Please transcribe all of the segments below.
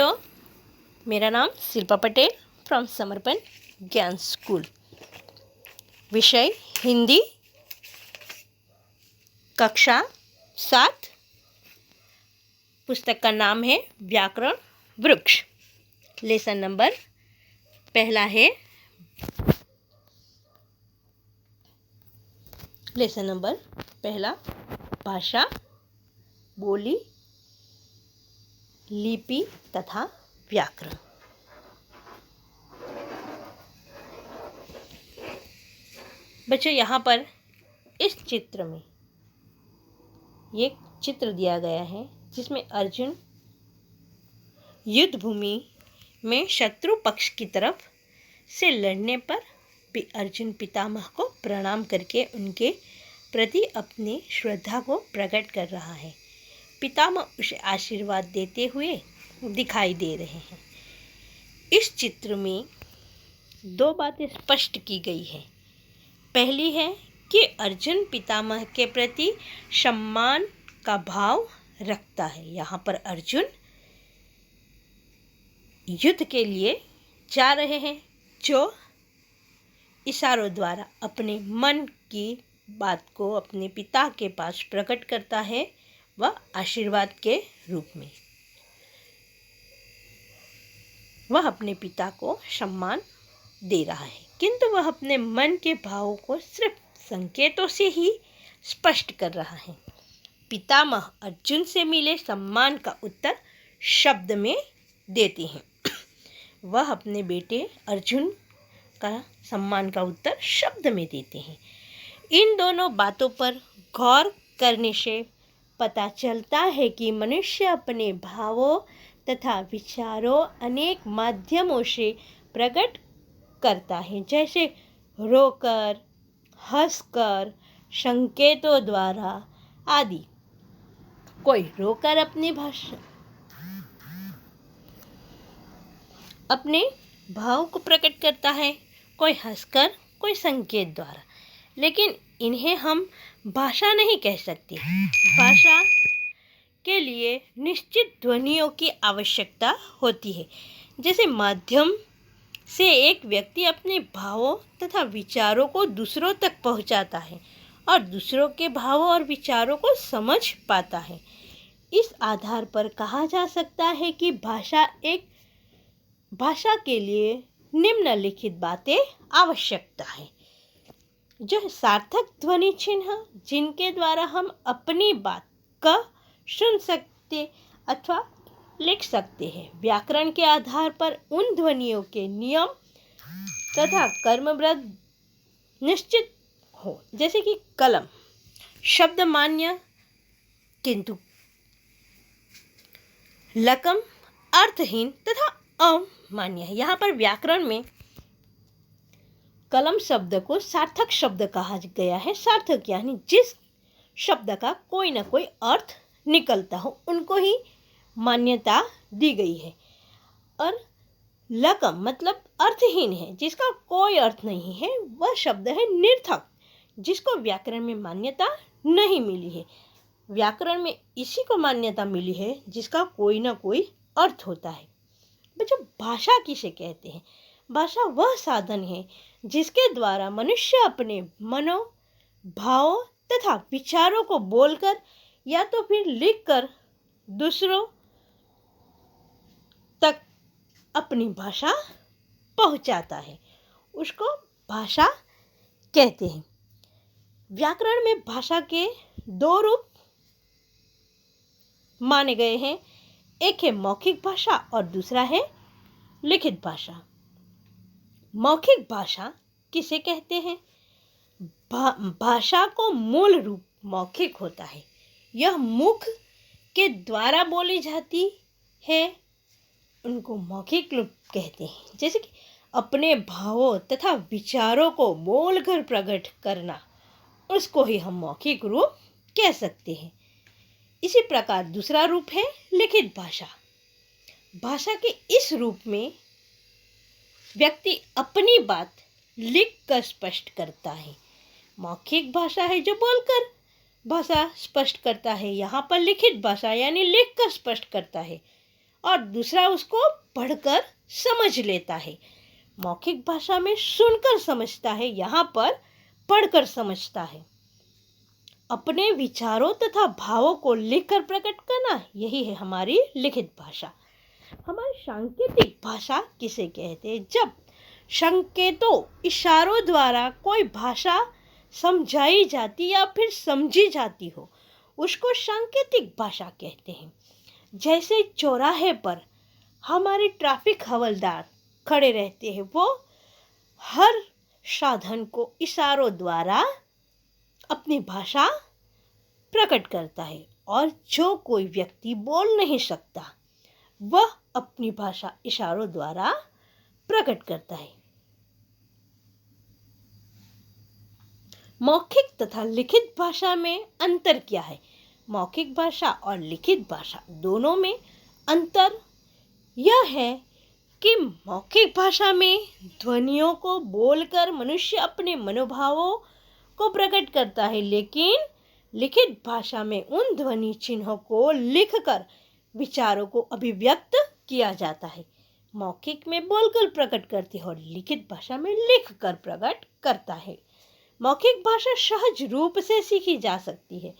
Hello, मेरा नाम Shilpa Patel from समर्पण ज्ञान स्कूल। विषय हिंदी, कक्षा 7। पुस्तक का नाम है व्याकरण वृक्ष। लेसन नंबर पहला है भाषा, बोली, लिपि तथा व्याकरण। बच्चों, यहाँ पर इस चित्र में एक चित्र दिया गया है जिसमें अर्जुन युद्ध भूमि में शत्रु पक्ष की तरफ से लड़ने पर भी अर्जुन पितामह को प्रणाम करके उनके प्रति अपनी श्रद्धा को प्रकट कर रहा है। पितामह उसे आशीर्वाद देते हुए दिखाई दे रहे हैं। इस चित्र में दो बातें स्पष्ट की गई है। पहली है कि अर्जुन पितामह के प्रति सम्मान का भाव रखता है। यहाँ पर अर्जुन युद्ध के लिए जा रहे हैं, जो इशारों द्वारा अपने मन की बात को अपने पिता के पास प्रकट करता है, वह आशीर्वाद के रूप में। वह अपने पिता को सम्मान दे रहा है, किंतु वह अपने मन के भावों को सिर्फ संकेतों से ही स्पष्ट कर रहा है। पितामह अर्जुन से मिले सम्मान का उत्तर शब्द में देते हैं। वह अपने बेटे अर्जुन का सम्मान का उत्तर शब्द में देते हैं। इन दोनों बातों पर गौर करने से पता चलता है कि मनुष्य अपने भावों तथा विचारों अनेक माध्यमों से प्रकट करता है, जैसे रोकर, हंसकर, संकेतों द्वारा आदि। कोई रोकर अपने भाव को प्रकट करता है, कोई हंसकर, कोई संकेत द्वारा। लेकिन इन्हें हम भाषा नहीं कह सकते। भाषा के लिए निश्चित ध्वनियों की आवश्यकता होती है। जैसे माध्यम से एक व्यक्ति अपने भावों तथा विचारों को दूसरों तक पहुंचाता है और दूसरों के भावों और विचारों को समझ पाता है। इस आधार पर कहा जा सकता है कि भाषा के लिए निम्नलिखित बातें आवश्यकता है, जो सार्थक ध्वनि चिन्ह, जिनके द्वारा हम अपनी बात का सुन सकते अथवा लिख सकते हैं। व्याकरण के आधार पर उन ध्वनियों के नियम तथा कर्मवृत्त निश्चित हो, जैसे कि कलम शब्द मान्य किंतु लकम अर्थहीन तथा अमान्य है। यहाँ पर व्याकरण में कलम शब्द को सार्थक शब्द कहा गया है। सार्थक यानी जिस शब्द का कोई ना कोई अर्थ निकलता हो, उनको ही मान्यता दी गई है। और लकम मतलब अर्थहीन है, जिसका कोई अर्थ नहीं है, वह शब्द है निर्थक, जिसको व्याकरण में मान्यता नहीं मिली है। व्याकरण में इसी को मान्यता मिली है जिसका कोई ना कोई अर्थ होता है। बच्चों, भाषा किसे कहते हैं? भाषा वह साधन है जिसके द्वारा मनुष्य अपने मनोभावों तथा विचारों को बोलकर या तो फिर लिखकर दूसरों तक अपनी भाषा पहुंचाता है, उसको भाषा कहते हैं। व्याकरण में भाषा के दो रूप माने गए हैं। एक है मौखिक भाषा और दूसरा है लिखित भाषा। मौखिक भाषा किसे कहते हैं? भाषा को मूल रूप मौखिक होता है। यह मुख के द्वारा बोली जाती है, उनको मौखिक रूप कहते हैं। जैसे कि अपने भावों तथा विचारों को बोलकर प्रकट करना, उसको ही हम मौखिक रूप कह सकते हैं। इसी प्रकार दूसरा रूप है लिखित भाषा। भाषा के इस रूप में व्यक्ति अपनी बात लिखकर स्पष्ट करता है। मौखिक भाषा है जो बोलकर भाषा स्पष्ट करता है, यहाँ पर लिखित भाषा यानी लिखकर स्पष्ट करता है। और दूसरा उसको पढ़कर समझ लेता है। मौखिक भाषा में सुनकर समझता है, यहाँ पर पढ़कर समझता है। अपने विचारों तथा भावों को लिखकर प्रकट करना, यही है हमारी लिखित भाषा। हमारी सांकेतिक भाषा किसे कहते हैं? जब संकेतों, इशारों द्वारा कोई भाषा समझाई जाती या फिर समझी जाती हो, उसको सांकेतिक भाषा कहते हैं। जैसे चौराहे पर हमारे ट्रैफिक हवलदार खड़े रहते हैं, वो हर साधन को इशारों द्वारा अपनी भाषा प्रकट करता है, और जो कोई व्यक्ति बोल नहीं सकता वह अपनी भाषा इशारों द्वारा प्रकट करता है। मौखिक तथा लिखित भाषा में अंतर क्या है? मौखिक भाषा और लिखित भाषा दोनों में अंतर यह है कि मौखिक भाषा में ध्वनियों को बोलकर मनुष्य अपने मनोभावों को प्रकट करता है, लेकिन लिखित भाषा में उन ध्वनि चिन्हों को लिखकर विचारों को अभिव्यक्त किया जाता है। मौखिक में बोलकर प्रकट करती है और लिखित भाषा में लिखकर प्रकट करता है। मौखिक भाषा सहज रूप से सीखी जा सकती है।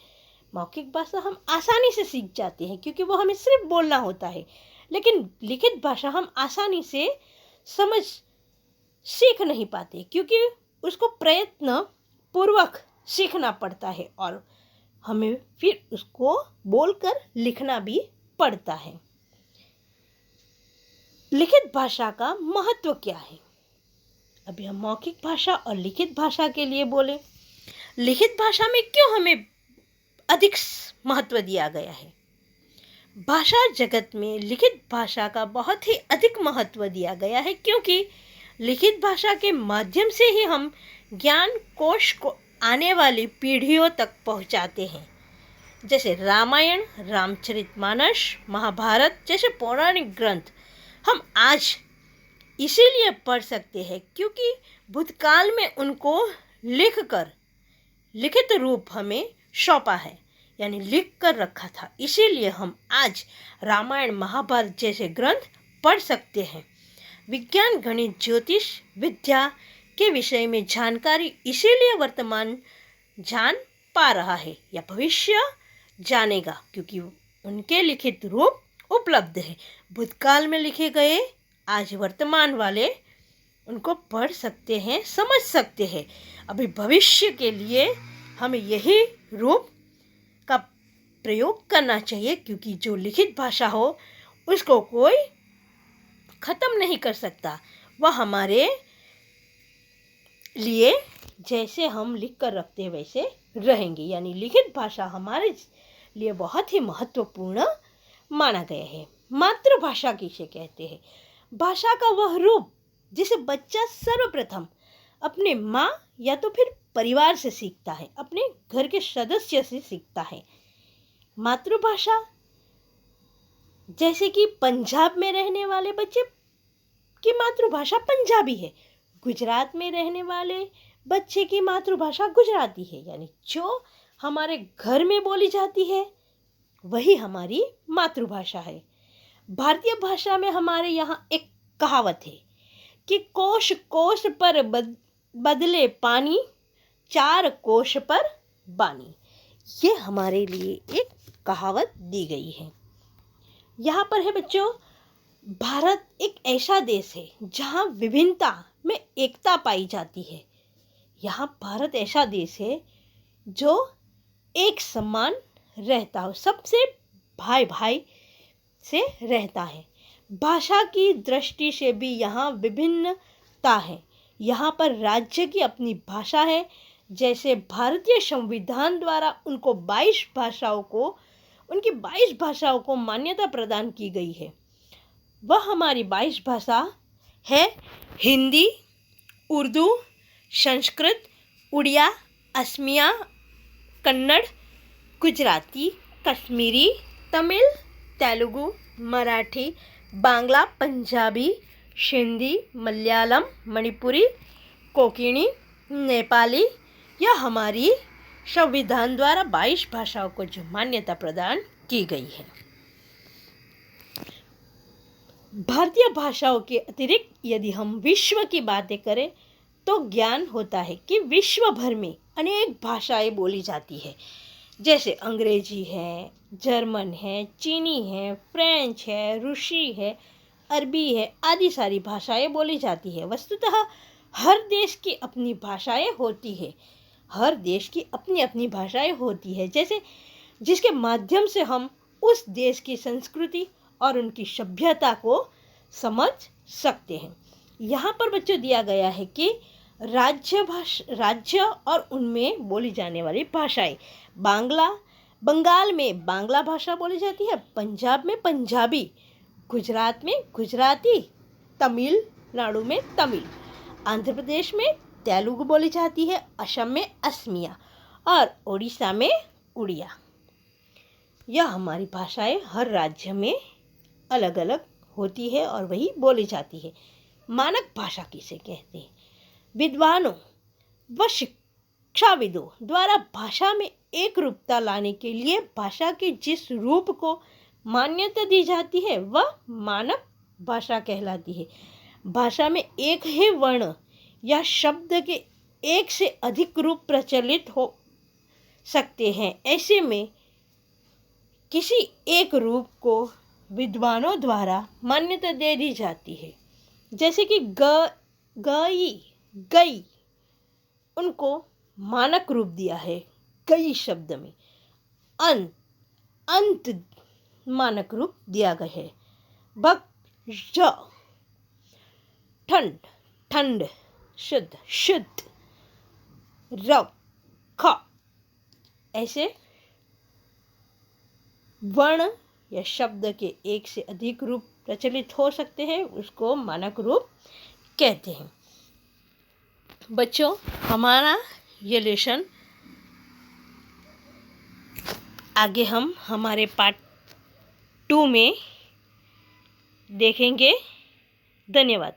मौखिक भाषा हम आसानी से सीख जाते हैं क्योंकि वो हमें सिर्फ बोलना होता है, लेकिन लिखित भाषा हम आसानी से सीख नहीं पाते क्योंकि उसको प्रयत्न पूर्वक सीखना पड़ता है और हमें फिर उसको बोलकर लिखना भी पड़ता है। लिखित भाषा का महत्व क्या है? अभी हम मौखिक भाषा और लिखित भाषा के लिए बोले। लिखित भाषा में क्यों हमें अधिक महत्व दिया गया है? भाषा जगत में लिखित भाषा का बहुत ही अधिक महत्व दिया गया है क्योंकि लिखित भाषा के माध्यम से ही हम ज्ञान कोश को आने वाली पीढ़ियों तक पहुंचाते हैं। जैसे रामायण, रामचरितमानस, महाभारत जैसे पौराणिक ग्रंथ हम आज इसीलिए पढ़ सकते हैं क्योंकि भूतकाल में उनको लिखकर लिखित रूप हमें सौंपा है, यानी लिख कर रखा था। इसीलिए हम आज रामायण, महाभारत जैसे ग्रंथ पढ़ सकते हैं। विज्ञान, गणित, ज्योतिष विद्या के विषय में जानकारी इसीलिए वर्तमान जान पा रहा है या भविष्य जानेगा क्योंकि उनके लिखित रूप उपलब्ध है। भूतकाल में लिखे गए आज वर्तमान वाले उनको पढ़ सकते हैं, समझ सकते हैं। अभी भविष्य के लिए हमें यही रूप का प्रयोग करना चाहिए क्योंकि जो लिखित भाषा हो उसको कोई ख़त्म नहीं कर सकता। वह हमारे लिए जैसे हम लिख कर रखते हैं वैसे रहेंगे, यानी लिखित भाषा हमारे लिए बहुत ही महत्वपूर्ण माना गया है। मातृभाषा किसे कहते हैं? भाषा का वह रूप जिसे बच्चा सर्वप्रथम अपने माँ या तो फिर परिवार से सीखता है, अपने घर के सदस्य से सीखता है। मातृभाषा जैसे कि पंजाब में रहने वाले बच्चे की मातृभाषा पंजाबी है, गुजरात में रहने वाले बच्चे की मातृभाषा गुजराती है, यानी जो हमारे घर में बोली जाती है वही हमारी मातृभाषा है। भारतीय भाषा में हमारे यहाँ एक कहावत है कि कोश कोश पर बदले पानी, चार कोश पर बानी। ये हमारे लिए एक कहावत दी गई है। यहाँ पर है बच्चों, भारत एक ऐसा देश है जहाँ विभिन्नता में एकता पाई जाती है। यहाँ भारत ऐसा देश है जो एक समान रहता हो, सबसे भाई भाई से रहता है। भाषा की दृष्टि से भी यहाँ विभिन्नता है। यहाँ पर राज्य की अपनी भाषा है। जैसे भारतीय संविधान द्वारा उनकी 22 भाषाओं को मान्यता प्रदान की गई है। वह हमारी 22 भाषा है हिंदी, उर्दू, संस्कृत, उड़िया, असमिया, कन्नड़, गुजराती, कश्मीरी, तमिल, तेलुगु, मराठी, बांग्ला, पंजाबी, सिंधी, मलयालम, मणिपुरी, कोंकणी, नेपाली। यह हमारी संविधान द्वारा 22 भाषाओं को जो मान्यता प्रदान की गई है। भारतीय भाषाओं के अतिरिक्त यदि हम विश्व की बातें करें तो ज्ञान होता है कि विश्व भर में अनेक भाषाएं बोली जाती है, जैसे अंग्रेजी है, जर्मन है, चीनी है, फ्रेंच है, रूसी है, अरबी है, आदि सारी भाषाएं बोली जाती है। वस्तुतः हर देश की अपनी भाषाएं होती है, हर देश की अपनी अपनी भाषाएं होती है, जैसे जिसके माध्यम से हम उस देश की संस्कृति और उनकी सभ्यता को समझ सकते हैं। यहाँ पर बच्चों दिया गया है कि राज्य और उनमें बोली जाने वाली भाषाएं। बंगाल में बांग्ला भाषा बोली जाती है, पंजाब में पंजाबी, गुजरात में गुजराती, तमिलनाडु में तमिल, आंध्र प्रदेश में तेलुगु बोली जाती है, असम में असमिया और उड़ीसा में उड़िया। यह हमारी भाषाएं हर राज्य में अलग अलग होती है और वही बोली जाती है। मानक भाषा किसे कहते हैं? विद्वानों व शिक्षाविदों द्वारा भाषा में एक रूपता लाने के लिए भाषा के जिस रूप को मान्यता दी जाती है वह मानक भाषा कहलाती है। भाषा में एक ही वर्ण या शब्द के एक से अधिक रूप प्रचलित हो सकते हैं। ऐसे में किसी एक रूप को विद्वानों द्वारा मान्यता दे दी जाती है, जैसे कि गई, गई, उनको मानक रूप दिया है गई शब्द में। अंत मानक रूप दिया गया है। ठंड, ठंड, शुद्ध, शुद्ध, ऐसे वर्ण या शब्द के एक से अधिक रूप प्रचलित हो सकते हैं, उसको मानक रूप कहते हैं। बच्चों, हमारा ये लेसन आगे हम हमारे पार्ट 2 में देखेंगे। धन्यवाद।